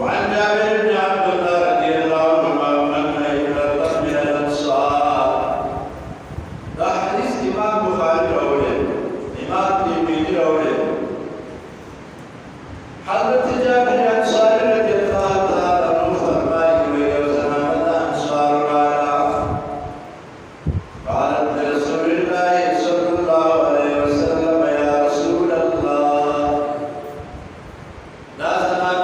وعن جابر بن عبد الله رضي الله عنهما أن امرأة من الأنصار ده حديث إمام بخاري رواه إمام ترمذي رواه حضرت جابر الأنصاري رضي الله تعالى عنه فرمائے ہوئے زمان الأنصار قالت لرسول الله صلى الله عليه وسلم يا رسول الله لا زمان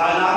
Anak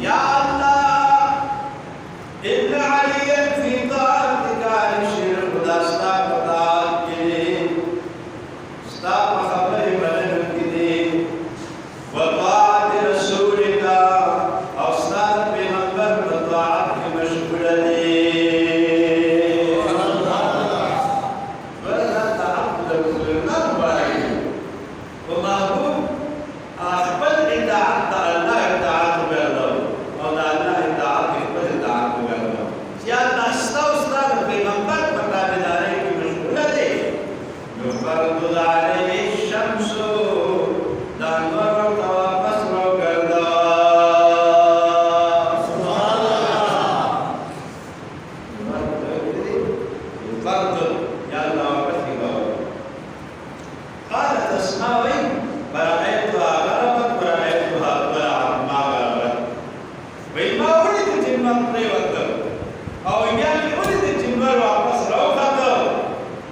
Ya Allah ما ولد الجنوان بريوتر او يعني ولد الجنوان واپس روخته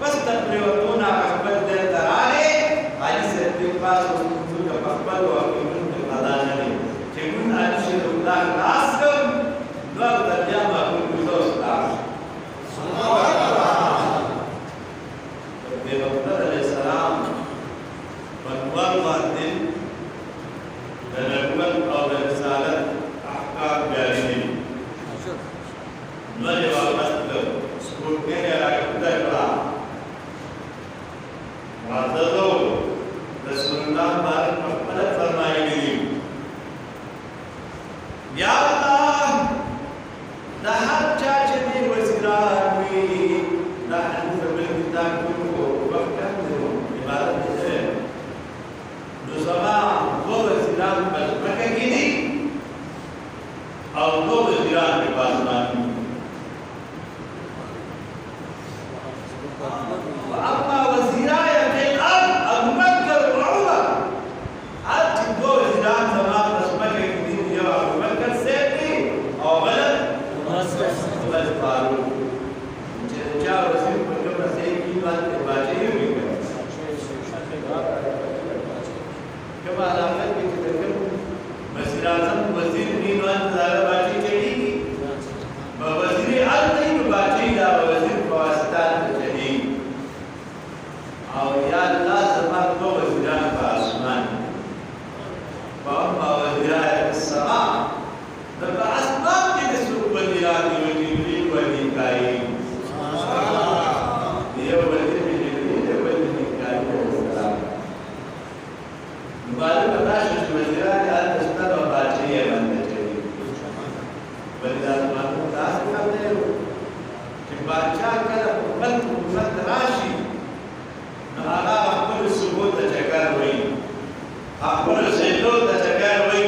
بس تبريوتونا اخبر دل ترانه علي سيدي پاس وسوك پخبل وقيمون قدانه چمون عشي الله ناسكم دو ترجمه كل دوستا پیغمبر علیہ السلام بنوار واردن لنبوت او لرسالت احکام جاری دی نوری واقعت سکوٹنے علاقہ خدا کرا معزدو رسول اللہ بارک مقبلت فرمائی گئی یا اللہ دا ہر چاچے دی وزیران ہوئی دا حنیف بالکتاب کو وقت عبادت ہے جو زمان دو وزیران مکہ کی دی اور دو وزیران کے پاس مانی اما وزیران کے اب ابو بکر و عمر آج دو وزیران زمان پاس مکہ کی دی جو ابو بکر سے تھی اور غلط غلط فاروق چار وزیر پر کم سے ایک ہی بات کے باچے ہی ہوئی گئے کم علاقت کی تکم وزیر اعظم وزیر نیوان زیادہ باچی چڑھی گی وزیر عالمی باچی دا وزیر فواسطان چڑھی اور یا اللہ زمان دو وزیران کا آسمان فاما وزیران السماء دبا اسباب کی دسوک وزیران وزیرین وزیرکائی معلوم بتاش وزیران آل دستان و باچهی بنده چلی وزیران معلوم تاس کرده ہو کہ باچہ کلا حکومت راشی آغا اقبل ثبوت چکر ہوئی اقبل سیدو چکر ہوئی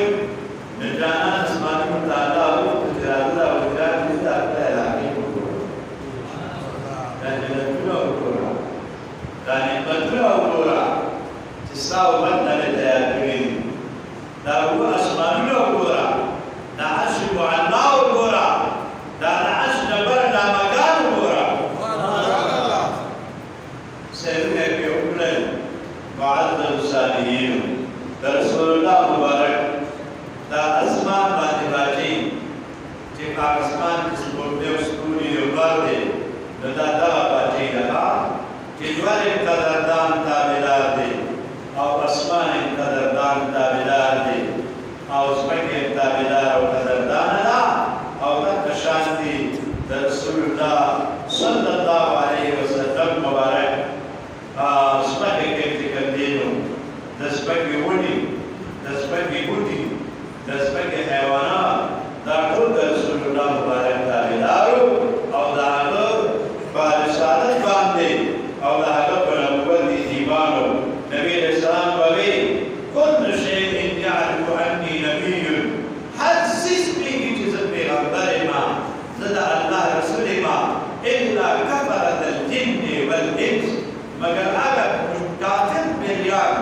نجانا اسمانی مطالعہ ہو تجرات اللہ وزیران جزا اپنے علاقی کو دانیلتو اکورا دانیلتو اکورا تساو بدنا لتيابين دا هو أسماني وقورا دا عشي معنا وقورا دا عشي نبر دا مكان وقورا سيدنا كيوكلين معدل الصالحين دا رسول الله مبارك دا أسمان باني باجي جيكا أسمان كسبوردي وسكولي يوباردي دا باجي لها جدوالي قدردان تابدار دي او اسمان قدردان تابدار دی او زمکه تابدار او قدردان دا او تک شانتی رسول اللہ صلی اللہ علیہ وسلم مبارک زمکه کے ذکر دینو دزمکه ونی دزمکه بوٹی دزمکه حیوانات دا ټول رسول اللہ مبارک تابدارو او دا هغه په رسالت باندې او دا هغه په نبوت ایمانو نبی علیہ السلام بغی کل شیء یعرف انی نبی ہر چیز بھی چیز پیغمبر ما زدہ اللہ رسول ما الا کفرت الجن والانس مگر اگر کافر ملیار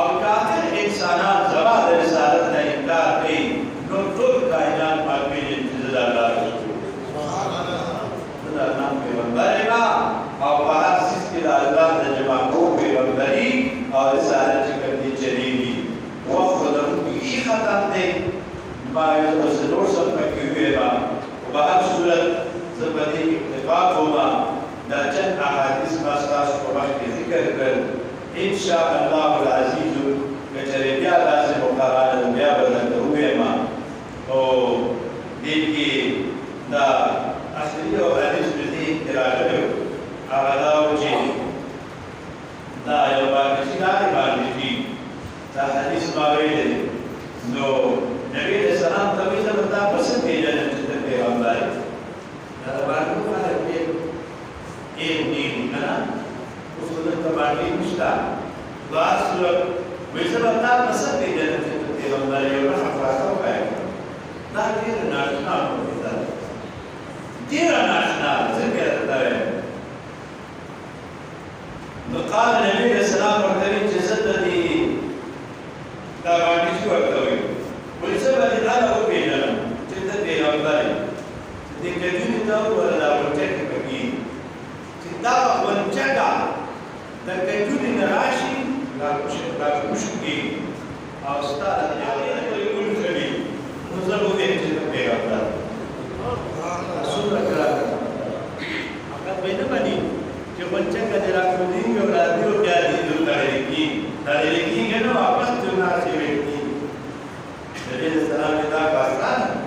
اور کافر انسانان زباد رسالت نے انکار کی نو طول کائنات پاکی جنتظر اللہ رسول زدہ نام پیغمبر ما اور ہر چیز کی اللہ نے جمع کو پیغمبری اور رسالت چکر دی چلی گی وقت خودم کی ختم دے باید اسلور سب پکی ہوئے با بہر صورت زبدی اتفاق ہوگا دا چند احادیث مستاس کو وقت ذکر کر انشاءاللہ العزیز کچھرے بیا لازم مقاران بیا بزنگ ہوئے ما دین کی دا اصلی و حدیث بزی اختراج ہے آغداو چی دا یو باقی داری باندې دي دا حدیث باویل نو نبی علیہ السلام تبیز بتا پسند کیجن چند پیغمبر دا باندې وکړه کې این دین کنا اصول تباٹی مشتا واس ویسے بتا پسند کیجن چند پیغمبر یو حفاظت وکړه دا دې ناشنا ہوتا دې ناشنا څنګه راځي قال النبي عليه السلام ورته چې زده دي دا باندې شو ورته وي ولې سبب دې انا او پیژنم چې ته له ولا ونجك بقي تدعى ونجك تكجوني نراشي لا كشكي أستاذ يعني يقول كذي نزلوا بيت البيت رسول الله أكاد بينما ونجك جرا كودين يولاديو جالي دو تاريخي كنو أبغى تناسي بيتي jadi Islam kita pasang.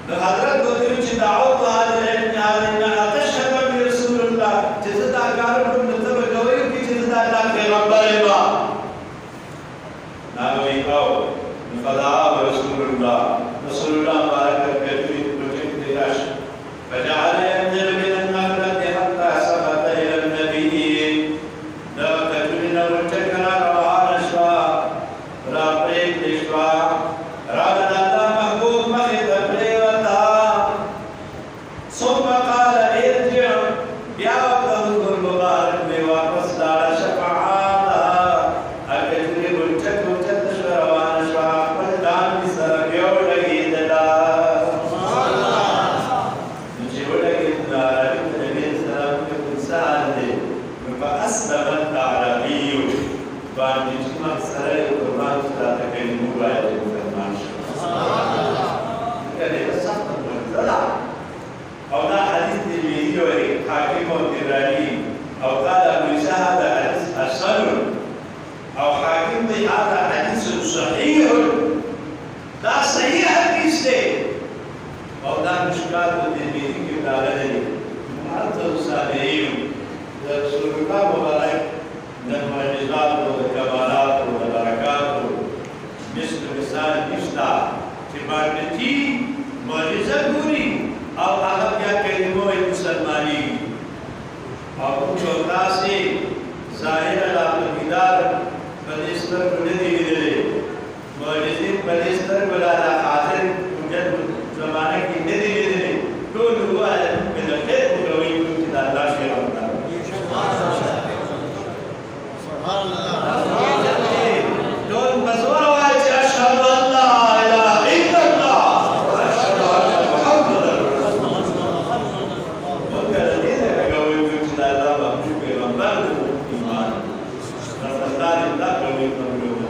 Hadrat Guru Cindao Tuhan yang atasnya Nabi Rasulullah. Jika agar pun tetap bergaul kita tak Peygamber Eva. Nabi kau, Nabi Rasulullah. Rasulullah barak berkati projek dirash. Bajal yang terbilang agak hatta sahabat yang Nabi. Dah terbilang projek kerana rawan aswa, rapek aswa. Iman, rasa tak boleh